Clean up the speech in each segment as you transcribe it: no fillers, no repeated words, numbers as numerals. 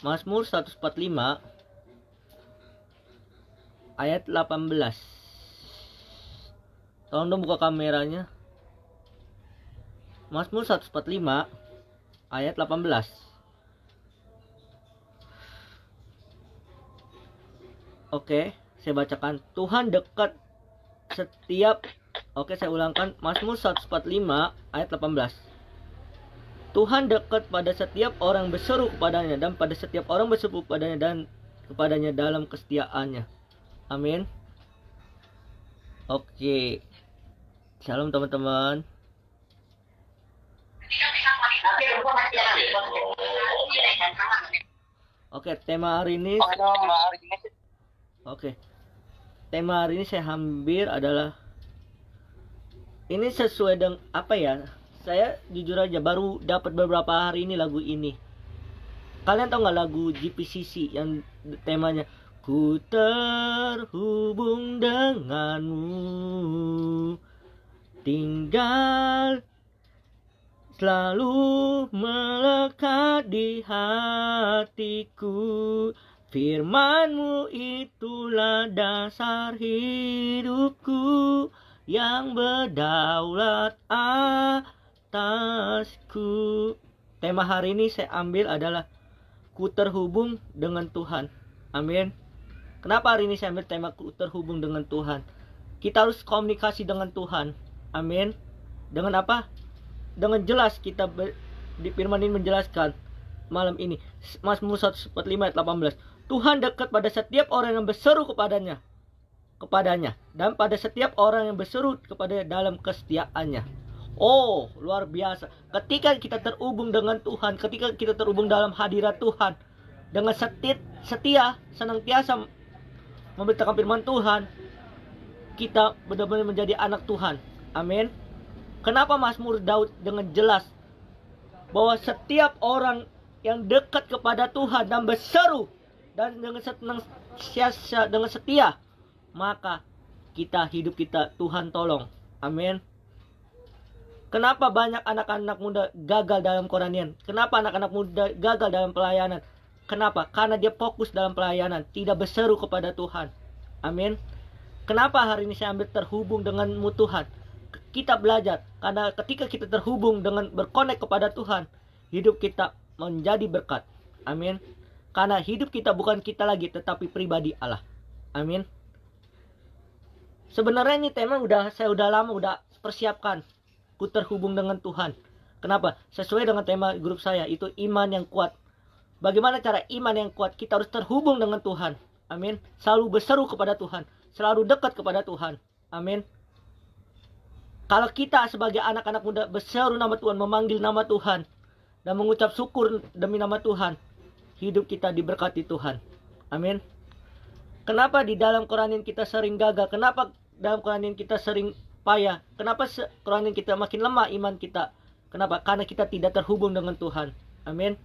Mazmur 145 ayat 18. Tolong dong buka kameranya. Mazmur 145 ayat 18. Oke, saya bacakan. Tuhan dekat setiap. Oke, saya ulangkan. Mazmur 145 ayat 18. Tuhan dekat pada setiap orang berseru kepadanya, dan pada setiap orang berseru kepadanya dan kepadanya dalam kesetiaannya. Amin. Oke. Shalom teman-teman. Oke, tema hari ini. Oke. Tema hari ini saya ambil adalah ini sesuai dengan apa ya? Saya jujur aja baru dapat beberapa hari ini lagu ini. Kalian tahu nggak lagu GPCC yang temanya ku terhubung denganmu, tinggal selalu melekat di hatiku. Firman-Mu itulah dasar hidupku yang berdaulat atasku. Tema hari ini saya ambil adalah ku terhubung dengan Tuhan. Amin. Kenapa hari ini saya ambil tema ku terhubung dengan Tuhan? Kita harus komunikasi dengan Tuhan. Amin. Dengan apa? Dengan jelas kita di firman ini menjelaskan malam ini. Mazmur 145 ayat 18. Tuhan dekat pada setiap orang yang berseru kepadanya, dan pada setiap orang yang berseru kepadanya dalam kesetiaannya. Oh, luar biasa. Ketika kita terhubung dengan Tuhan, ketika kita terhubung dalam hadirat Tuhan, dengan setia, senantiasa memberitakan firman Tuhan, kita benar-benar menjadi anak Tuhan. Amin. Kenapa Mazmur Daud dengan jelas bahwa setiap orang yang dekat kepada Tuhan dan berseru dan dengan setia, maka hidup kita Tuhan tolong. Amin. Kenapa banyak anak-anak muda gagal dalam Koranian? Kenapa anak-anak muda gagal dalam pelayanan? Kenapa? Karena dia fokus dalam pelayanan, tidak berseru kepada Tuhan. Amin. Kenapa hari ini saya ambil terhubung denganmu Tuhan? Kita belajar, karena ketika kita terhubung dengan berkonek kepada Tuhan, hidup kita menjadi berkat. Amin. Karena hidup kita bukan kita lagi, tetapi pribadi Allah. Amin. Sebenarnya ini tema saya udah lama persiapkan. Ku terhubung dengan Tuhan. Kenapa? Sesuai dengan tema grup saya, itu iman yang kuat. Bagaimana cara iman yang kuat? Kita harus terhubung dengan Tuhan. Amin. Selalu berseru kepada Tuhan, selalu dekat kepada Tuhan. Amin. Kalau kita sebagai anak-anak muda berseru nama Tuhan, memanggil nama Tuhan, dan mengucap syukur demi nama Tuhan, hidup kita diberkati Tuhan. Amin. Kenapa di dalam Koranian kita sering gagal? Kenapa dalam Koranian kita sering payah? Kenapa Koranian kita makin lemah iman kita? Kenapa? Karena kita tidak terhubung dengan Tuhan. Amin.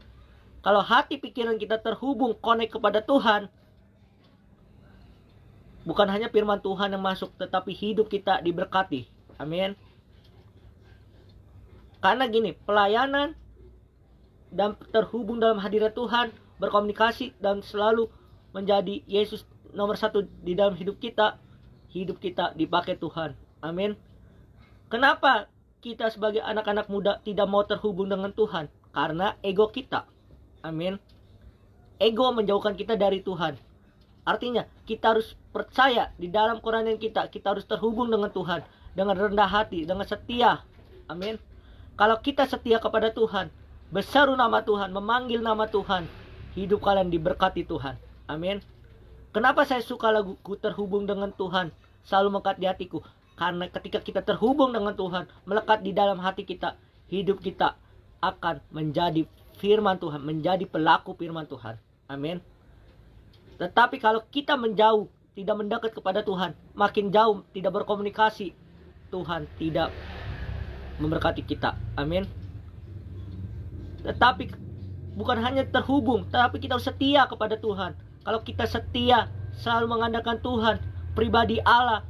Kalau hati pikiran kita terhubung, connect kepada Tuhan, bukan hanya firman Tuhan yang masuk, tetapi hidup kita diberkati. Amin. Karena gini, pelayanan dan terhubung dalam hadirat Tuhan, berkomunikasi dan selalu menjadi Yesus nomor satu di dalam hidup kita dipakai Tuhan. Amin. Kenapa kita sebagai anak-anak muda tidak mau terhubung dengan Tuhan? Karena ego kita. Amin. Ego menjauhkan kita dari Tuhan. Artinya kita harus percaya di dalam Koranian kita harus terhubung dengan Tuhan dengan rendah hati, dengan setia. Amin. Kalau kita setia kepada Tuhan, berseru nama Tuhan, memanggil nama Tuhan, hidup kalian diberkati Tuhan. Amin. Kenapa saya suka lagu ku terhubung dengan Tuhan, selalu melekat di hatiku? Karena ketika kita terhubung dengan Tuhan, melekat di dalam hati kita, hidup kita akan menjadi firman Tuhan, menjadi pelaku firman Tuhan. Amin. Tetapi kalau kita menjauh, tidak mendekat kepada Tuhan, makin jauh, tidak berkomunikasi, Tuhan tidak memberkati kita. Amin. Tetapi bukan hanya terhubung, tetapi kita harus setia kepada Tuhan. Kalau kita setia, selalu mengandalkan Tuhan, pribadi Allah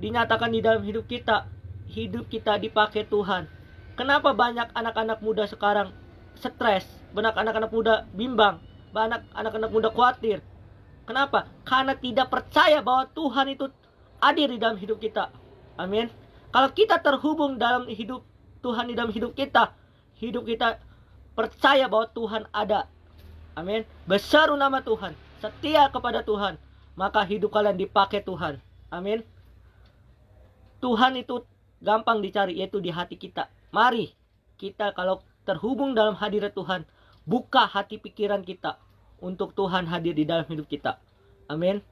dinyatakan di dalam hidup kita dipakai Tuhan. Kenapa banyak anak-anak muda sekarang stres, banyak anak-anak muda bimbang? banyak anak-anak muda khawatir. Kenapa? Karena tidak percaya bahwa Tuhan itu hadir di dalam hidup kita. Amin. Kalau kita terhubung dalam hidup Tuhan di dalam hidup kita percaya bahwa Tuhan ada. Amin. Berseru nama Tuhan, setia kepada Tuhan, maka hidup kalian dipakai Tuhan. Amin. Tuhan itu gampang dicari, yaitu di hati kita. Mari kita kalau terhubung dalam hadirat Tuhan, buka hati pikiran kita untuk Tuhan hadir di dalam hidup kita. Amin.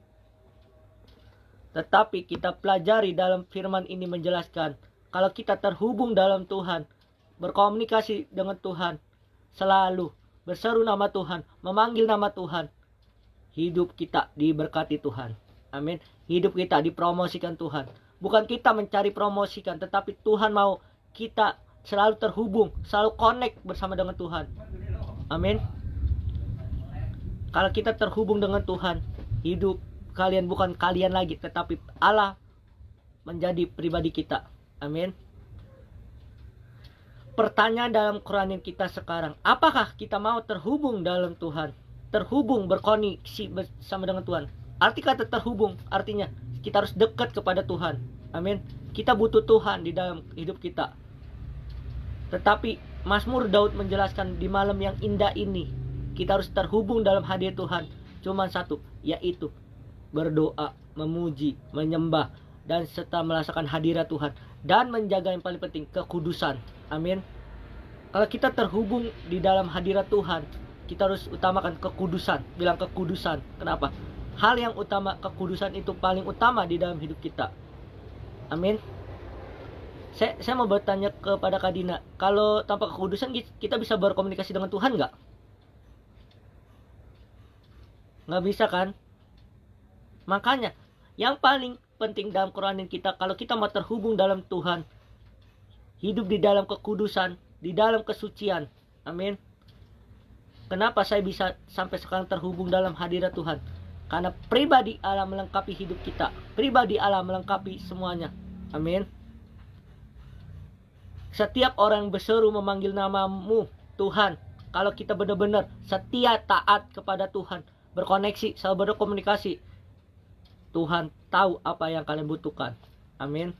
Tetapi kita pelajari dalam firman ini menjelaskan, kalau kita terhubung dalam Tuhan, berkomunikasi dengan Tuhan, selalu berseru nama Tuhan, memanggil nama Tuhan, hidup kita diberkati Tuhan. Amin. Hidup kita dipromosikan Tuhan. Bukan kita mencari promosikan, tetapi Tuhan mau kita selalu terhubung, selalu connect bersama dengan Tuhan. Amin. Kalau kita terhubung dengan Tuhan, hidup kalian bukan kalian lagi, tetapi Allah menjadi pribadi kita. Amin. Pertanyaan dalam Quran kita sekarang, apakah kita mau terhubung dalam Tuhan? Terhubung, berkoneksi bersama dengan Tuhan. Arti kata terhubung, artinya kita harus dekat kepada Tuhan. Amin. Kita butuh Tuhan di dalam hidup kita. Tetapi Mazmur Daud menjelaskan di malam yang indah ini, kita harus terhubung dalam hadir Tuhan. Cuma satu, yaitu berdoa, memuji, menyembah, dan serta merasakan hadirat Tuhan. Dan menjaga yang paling penting, kekudusan. Amin. Kalau kita terhubung di dalam hadirat Tuhan, kita harus utamakan kekudusan. Bilang kekudusan. Kenapa? Hal yang utama, kekudusan itu paling utama di dalam hidup kita. Amin. Saya mau bertanya kepada Kak Dina, kalau tanpa kekudusan kita bisa berkomunikasi dengan Tuhan nggak? Nggak bisa kan? Makanya yang paling penting dalam Quran kita, kalau kita mau terhubung dalam Tuhan, hidup di dalam kekudusan, di dalam kesucian. Amin. Kenapa saya bisa sampai sekarang terhubung dalam hadirat Tuhan? Karena pribadi Allah melengkapi hidup kita. Pribadi Allah melengkapi semuanya. Amin. Setiap orang yang berseru memanggil namamu Tuhan, kalau kita benar-benar setia taat kepada Tuhan, berkoneksi, selalu berkomunikasi, Tuhan tahu apa yang kalian butuhkan. Amin.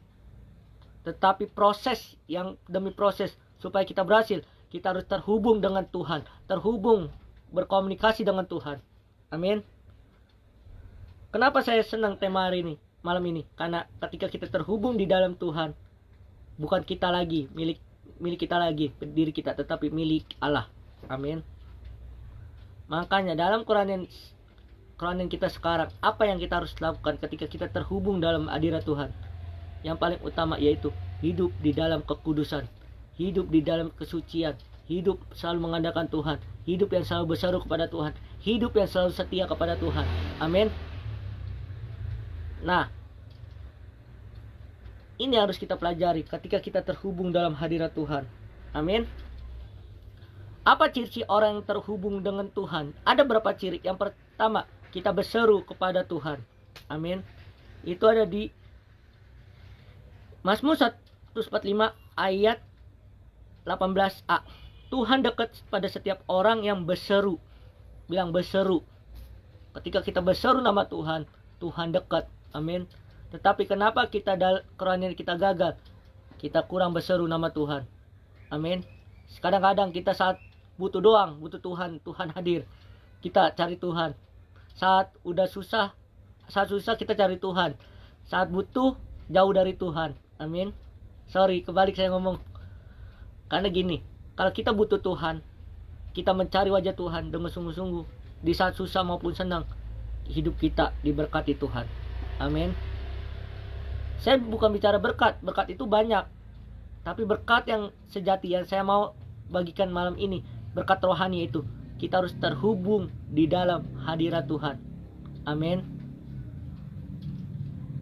Tetapi proses yang demi proses supaya kita berhasil, kita harus terhubung dengan Tuhan, terhubung, berkomunikasi dengan Tuhan. Amin. Kenapa saya senang tema hari ini, malam ini? Karena ketika kita terhubung di dalam Tuhan, bukan kita lagi, milik kita lagi, diri kita, tetapi milik Allah. Amin. Makanya dalam Quran yang kita sekarang, apa yang kita harus lakukan ketika kita terhubung dalam hadirat Tuhan? Yang paling utama yaitu hidup di dalam kekudusan, hidup di dalam kesucian, hidup selalu mengandalkan Tuhan, hidup yang selalu berseru kepada Tuhan, hidup yang selalu setia kepada Tuhan. Amin. Nah, ini harus kita pelajari ketika kita terhubung dalam hadirat Tuhan. Amin. Apa ciri orang yang terhubung dengan Tuhan? Ada berapa ciri? Yang pertama, kita berseru kepada Tuhan. Amin. Itu ada di Mazmur 145 ayat 18a. Tuhan dekat pada setiap orang yang berseru. Bilang berseru. Ketika kita berseru nama Tuhan, Tuhan dekat. Amin. Tetapi kenapa kita Quran ini kita gagal? Kita kurang berseru nama Tuhan. Amin. Kadang-kadang kita saat butuh doang, butuh Tuhan, Tuhan hadir, kita cari Tuhan. Saat susah kita cari Tuhan. Saat butuh, jauh dari Tuhan. Amin. Sorry, kebalik saya ngomong. Karena gini, kalau kita butuh Tuhan, kita mencari wajah Tuhan dengan sungguh-sungguh, di saat susah maupun senang, hidup kita diberkati Tuhan. Amin. Saya bukan bicara berkat itu banyak. Tapi berkat yang sejati yang saya mau bagikan malam ini, berkat rohani itu, kita harus terhubung di dalam hadirat Tuhan. Amin.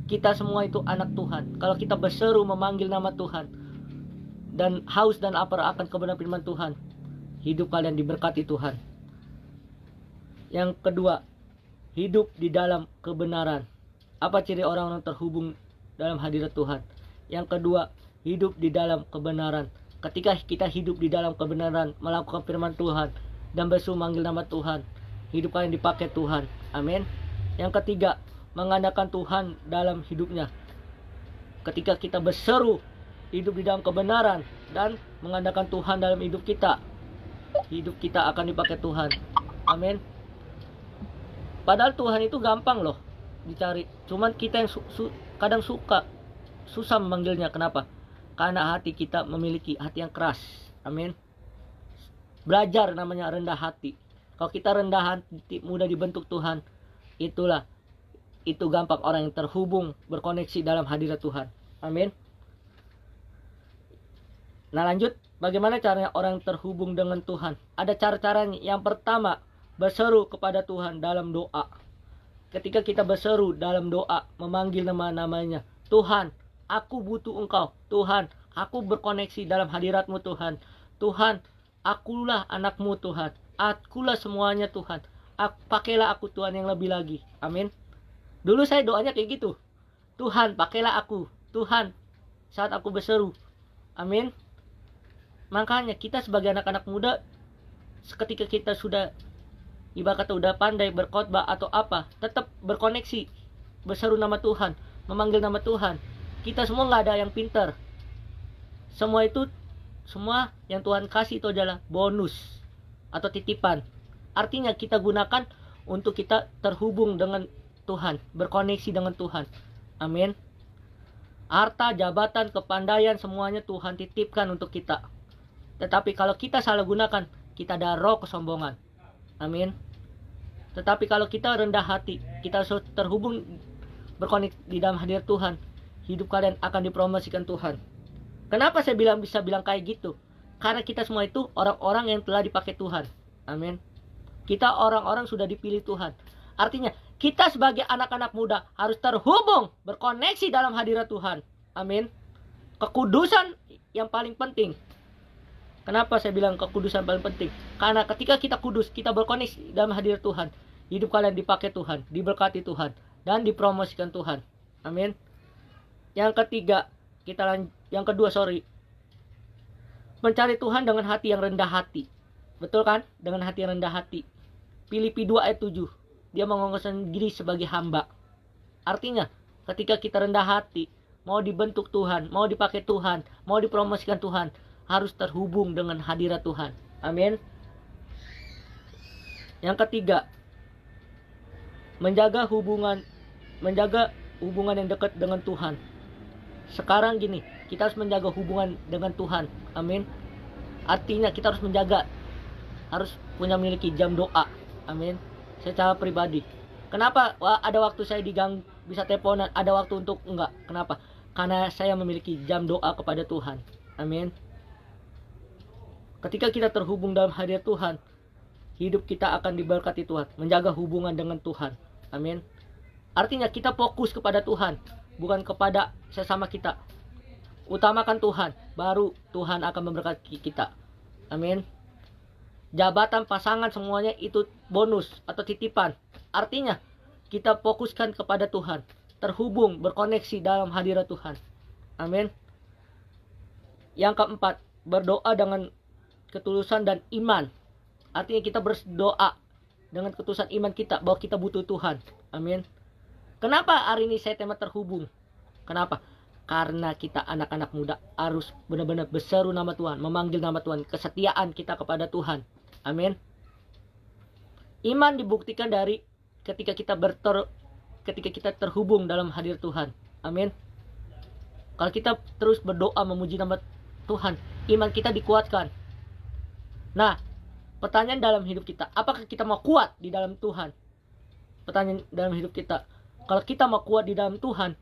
Kita semua itu anak Tuhan. Kalau kita berseru memanggil nama Tuhan, dan haus dan lapar akan kebenaran firman Tuhan, hidup kalian diberkati Tuhan. Yang kedua, hidup di dalam kebenaran. Apa ciri orang yang terhubung dalam hadirat Tuhan? Yang kedua, hidup di dalam kebenaran. Ketika kita hidup di dalam kebenaran, melakukan firman Tuhan, dan berseru manggil nama Tuhan, hidup kalian dipakai Tuhan. Amin. Yang ketiga, mengandalkan Tuhan dalam hidupnya. Ketika kita berseru, hidup di dalam kebenaran, dan mengandalkan Tuhan dalam hidup kita akan dipakai Tuhan. Amin. Padahal Tuhan itu gampang loh dicari. Cuman kita yang kadang susah memanggilnya. Kenapa? Karena hati kita memiliki hati yang keras. Amin. Belajar namanya rendah hati. Kalau kita rendah hati, mudah dibentuk Tuhan. Itu gampang orang yang terhubung, berkoneksi dalam hadirat Tuhan. Amin. Nah, lanjut. Bagaimana caranya orang terhubung dengan Tuhan? Ada cara-caranya. Yang pertama, berseru kepada Tuhan dalam doa. Ketika kita berseru dalam doa, memanggil nama-namanya. Tuhan, aku butuh Engkau. Tuhan, aku berkoneksi dalam hadirat-Mu Tuhan. Tuhan, akulah anak-Mu Tuhan. Akulah semuanya Tuhan. Pakailah aku Tuhan yang lebih lagi. Amin. Dulu saya doanya kayak gitu. Tuhan, pakailah aku. Tuhan, saat aku berseru. Amin. Makanya kita sebagai anak-anak muda, ketika kita sudah ibarat kata udah pandai berkhotbah atau apa, tetap berkoneksi, berseru nama Tuhan, memanggil nama Tuhan. Kita semua nggak ada yang pintar. Semua yang Tuhan kasih itu adalah bonus atau titipan. Artinya kita gunakan untuk kita terhubung dengan Tuhan, berkoneksi dengan Tuhan. Amin. Harta, jabatan, kepandaian, semuanya Tuhan titipkan untuk kita. Tetapi kalau kita salah gunakan, kita ada roh kesombongan. Amin. Tetapi kalau kita rendah hati, kita terhubung, berkoneksi di dalam hadirat Tuhan, hidup kalian akan dipromosikan Tuhan. Kenapa saya bisa bilang kayak gitu? Karena kita semua itu orang-orang yang telah dipakai Tuhan. Amin. Kita orang-orang sudah dipilih Tuhan. Artinya kita sebagai anak-anak muda harus terhubung, berkoneksi dalam hadirat Tuhan. Amin. Kekudusan yang paling penting. Kenapa saya bilang kekudusan paling penting? Karena ketika kita kudus, kita berkoneksi dalam hadirat Tuhan, hidup kalian dipakai Tuhan, diberkati Tuhan, dan dipromosikan Tuhan. Amin. Yang kedua, mencari Tuhan dengan hati yang rendah hati. Betul kan? Dengan hati yang rendah hati. Filipi 2 ayat 7. Dia mengongkoskan diri sebagai hamba. Artinya, ketika kita rendah hati, mau dibentuk Tuhan, mau dipakai Tuhan, mau dipromosikan Tuhan, harus terhubung dengan hadirat Tuhan. Amin. Yang ketiga, menjaga hubungan yang dekat dengan Tuhan. Sekarang gini, kita harus menjaga hubungan dengan Tuhan. Amin. Artinya kita harus memiliki jam doa. Amin. Secara pribadi. Kenapa? Ada waktu saya diganggu, bisa teleponan, ada waktu untuk enggak. Kenapa? Karena saya memiliki jam doa kepada Tuhan. Amin. Ketika kita terhubung dalam hadirat Tuhan, hidup kita akan diberkati Tuhan. Menjaga hubungan dengan Tuhan. Amin. Artinya kita fokus kepada Tuhan, bukan kepada sesama kita. Utamakan Tuhan, baru Tuhan akan memberkati kita. Amin. Jabatan, pasangan, semuanya itu bonus atau titipan. Artinya kita fokuskan kepada Tuhan, terhubung, berkoneksi dalam hadirat Tuhan. Amin. Yang keempat, berdoa dengan ketulusan dan iman. Artinya kita berdoa dengan ketulusan iman kita bahwa kita butuh Tuhan. Amin. Kenapa hari ini saya tema terhubung? Kenapa? Karena kita anak-anak muda harus benar-benar berseru nama Tuhan, memanggil nama Tuhan, kesetiaan kita kepada Tuhan. Amin. Iman dibuktikan dari ketika kita terhubung dalam hadirat Tuhan. Amin. Kalau kita terus berdoa memuji nama Tuhan, iman kita dikuatkan. Nah, pertanyaan dalam hidup kita, apakah kita mau kuat di dalam Tuhan? Pertanyaan dalam hidup kita, kalau kita mau kuat di dalam Tuhan,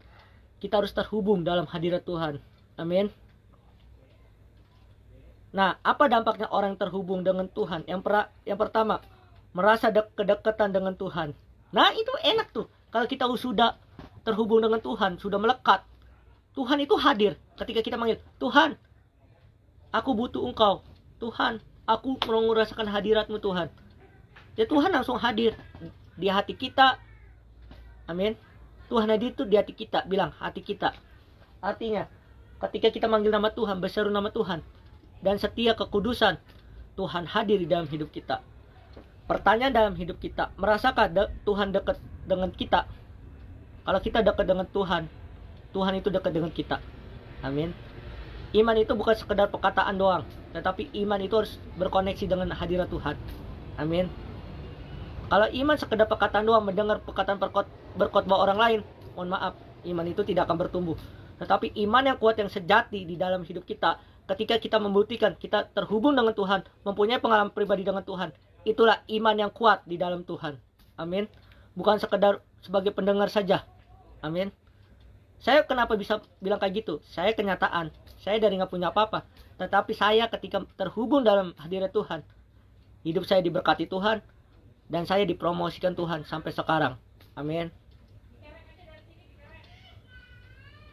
kita harus terhubung dalam hadirat Tuhan. Amin. Nah, apa dampaknya orang terhubung dengan Tuhan? Yang pertama, merasa kedekatan dengan Tuhan. Nah, itu enak tuh. Kalau kita sudah terhubung dengan Tuhan, sudah melekat, Tuhan itu hadir ketika kita manggil, Tuhan, aku butuh Engkau. Tuhan, aku mau merasakan hadirat-Mu Tuhan. Ya, Tuhan langsung hadir di hati kita. Amin. Tuhan hadir itu di hati kita. Bilang hati kita. Artinya ketika kita manggil nama Tuhan, berseru nama Tuhan, dan setia kekudusan, Tuhan hadir di dalam hidup kita. Pertanyaan dalam hidup kita, merasakah Tuhan dekat dengan kita? Kalau kita dekat dengan Tuhan, Tuhan itu dekat dengan kita. Amin. Iman itu bukan sekedar perkataan doang, tetapi iman itu harus berkoneksi dengan hadirat Tuhan. Amin. Kalau iman sekedar perkataan doang, mendengar perkataan berkhotbah orang lain, mohon maaf, iman itu tidak akan bertumbuh. Tetapi iman yang kuat, yang sejati di dalam hidup kita, ketika kita membuktikan kita terhubung dengan Tuhan, mempunyai pengalaman pribadi dengan Tuhan, itulah iman yang kuat di dalam Tuhan. Amin. Bukan sekedar sebagai pendengar saja. Amin. Saya kenapa bisa bilang kayak gitu? Saya kenyataan. Saya dari nggak punya apa-apa. Tetapi saya ketika terhubung dalam hadirat Tuhan, hidup saya diberkati Tuhan, dan saya dipromosikan Tuhan sampai sekarang. Amin.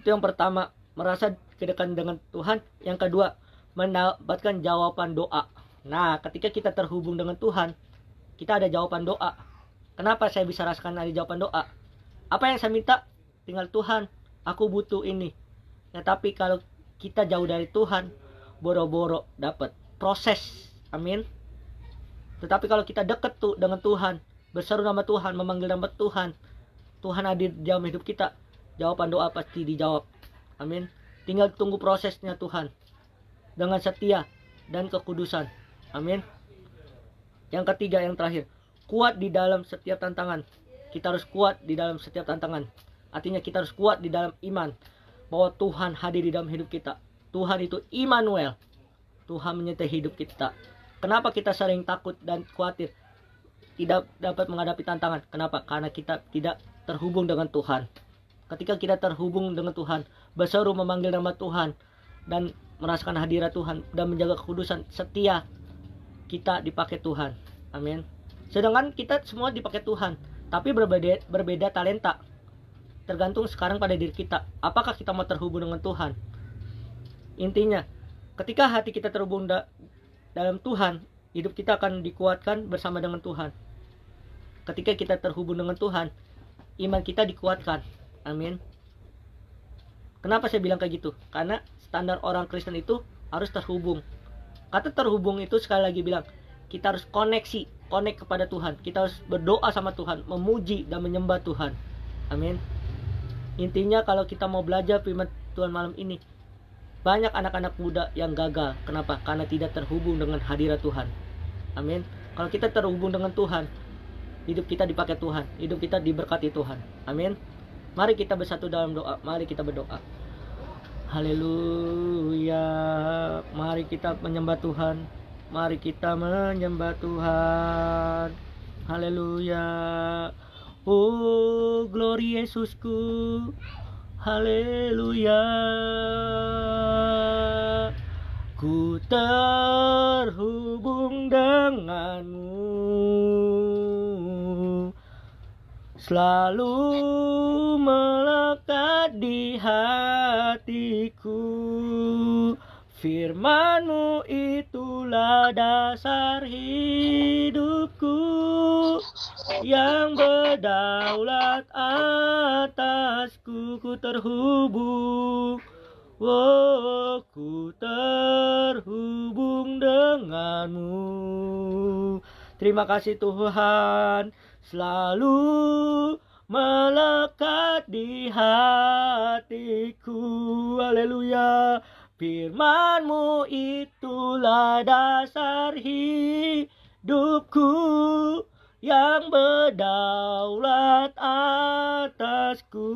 Itu yang pertama, merasa kedekatan dengan Tuhan. Yang kedua, mendapatkan jawaban doa. Nah, ketika kita terhubung dengan Tuhan, kita ada jawaban doa. Kenapa saya bisa rasakan ada jawaban doa? Apa yang saya minta? Tinggal Tuhan, aku butuh ini. Nah, tapi kalau kita jauh dari Tuhan, boro-boro dapat proses. Amin. Tetapi kalau kita dekat dengan Tuhan, berseru nama Tuhan, memanggil nama Tuhan, Tuhan hadir di dalam hidup kita, jawaban doa pasti dijawab. Amin. Tinggal tunggu prosesnya Tuhan dengan setia dan kekudusan. Amin. Yang ketiga, yang terakhir, kuat di dalam setiap tantangan. Kita harus kuat di dalam setiap tantangan. Artinya kita harus kuat di dalam iman bahwa Tuhan hadir di dalam hidup kita. Tuhan itu Immanuel. Tuhan menyertai hidup kita. Kenapa kita sering takut dan khawatir tidak dapat menghadapi tantangan? Kenapa? Karena kita tidak terhubung dengan Tuhan. Ketika kita terhubung dengan Tuhan, berseru memanggil nama Tuhan, dan merasakan hadirat Tuhan, dan menjaga kekudusan, setia, kita dipakai Tuhan. Amin. Sedangkan kita semua dipakai Tuhan, tapi berbeda talenta. Tergantung sekarang pada diri kita. Apakah kita mau terhubung dengan Tuhan? Intinya, ketika hati kita terhubung dalam Tuhan, hidup kita akan dikuatkan bersama dengan Tuhan. Ketika kita terhubung dengan Tuhan, iman kita dikuatkan. Amin. Kenapa saya bilang kayak gitu? Karena standar orang Kristen itu harus terhubung. Kata terhubung itu sekali lagi bilang, kita harus connect kepada Tuhan. Kita harus berdoa sama Tuhan, memuji dan menyembah Tuhan. Amin. Intinya kalau kita mau belajar firman Tuhan malam ini, banyak anak-anak muda yang gagal. Kenapa? Karena tidak terhubung dengan hadirat Tuhan. Amin. Kalau kita terhubung dengan Tuhan, hidup kita dipakai Tuhan, hidup kita diberkati Tuhan. Amin. Mari kita bersatu dalam doa. Mari kita berdoa. Haleluya. Mari kita menyembah Tuhan. Mari kita menyembah Tuhan. Haleluya. Oh, glory Yesusku. Haleluya. Ku terhubung denganmu, selalu melekat di hatiku. Firman-Mu itulah dasar hidupku, yang berdaulat atasku. Ku terhubung, oh, ku terhubung denganmu. Terima kasih Tuhan, selalu melekat di hatiku. Haleluya. Firman-Mu itulah dasar hidupku, yang berdaulat atasku.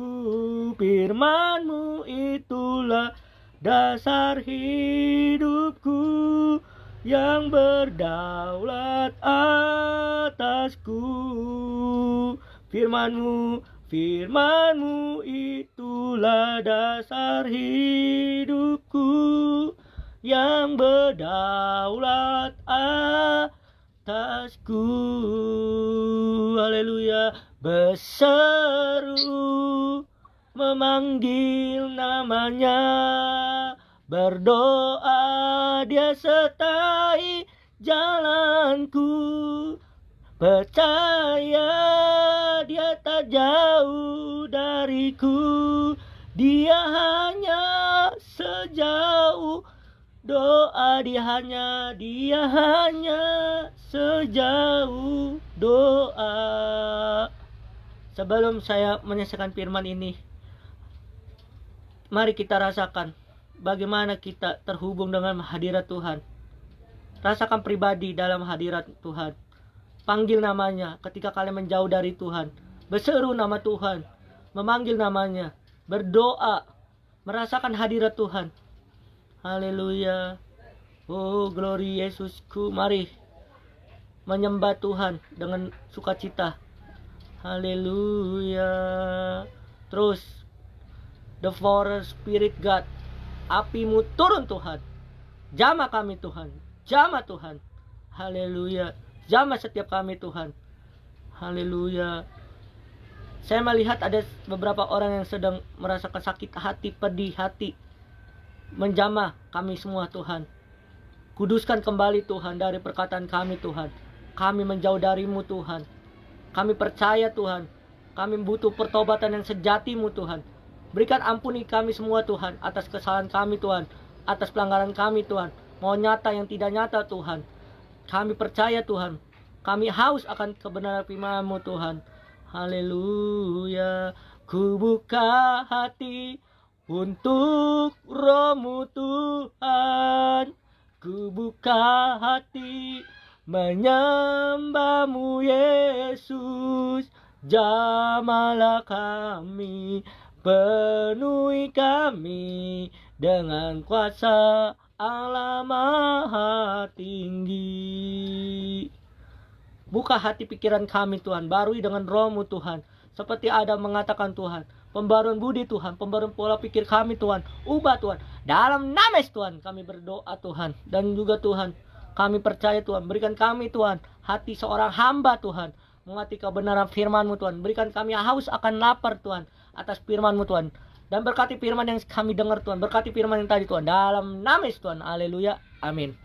Firman-Mu itulah dasar hidupku, yang berdaulat atasku. Firman-Mu itulah dasar hidupku, yang berdaulat atasku. Haleluya. Berseru memanggil namanya, berdoa Dia sertai jalanku. Percaya Dia tak jauh dariku, Dia hanya sejauh doa. Dia hanya sejauh doa. Sebelum saya menyaksikan firman ini, mari kita rasakan bagaimana kita terhubung dengan hadirat Tuhan. Rasakan pribadi dalam hadirat Tuhan. Panggil namanya ketika kalian menjauh dari Tuhan. Berseru nama Tuhan. Memanggil namanya. Berdoa. Merasakan hadirat Tuhan. Haleluya. Oh, glory Yesusku. Mari menyembah Tuhan dengan sukacita. Haleluya. Terus, the forest spirit God, apimu turun Tuhan. Jamah kami Tuhan. Jamah Tuhan. Haleluya. Jamah setiap kami Tuhan. Haleluya. Saya melihat ada beberapa orang yang sedang merasakan sakit hati, pedih hati. Menjamah kami semua Tuhan. Kuduskan kembali Tuhan dari perkataan kami Tuhan. Kami menjauh darimu Tuhan. Kami percaya Tuhan. Kami butuh pertobatan yang sejatimu Tuhan. Berikan ampuni kami semua Tuhan. Atas kesalahan kami Tuhan. Atas pelanggaran kami Tuhan. Mau nyata yang tidak nyata Tuhan. Kami percaya Tuhan. Kami haus akan kebenaran firman-Mu Tuhan. Haleluya. Ku buka hati untuk Roh-Mu Tuhan. Ku buka hati menyembah-Mu Yesus. Jamalah kami, penuhi kami dengan kuasa Allah Maha Tinggi. Buka hati pikiran kami Tuhan, barui dengan Roh-Mu Tuhan. Seperti Adam mengatakan Tuhan, pembaruan budi Tuhan, pembaruan pola pikir kami Tuhan. Ubah Tuhan, dalam nama Yesus Tuhan kami berdoa Tuhan. Dan juga Tuhan, kami percaya Tuhan, berikan kami Tuhan hati seorang hamba Tuhan, mengerti kebenaran firman-Mu Tuhan. Berikan kami haus akan lapar Tuhan atas firman-Mu Tuhan. Dan berkati firman yang kami dengar Tuhan, berkati firman yang tadi Tuhan, dalam nama Yesus Tuhan. Haleluya, amin.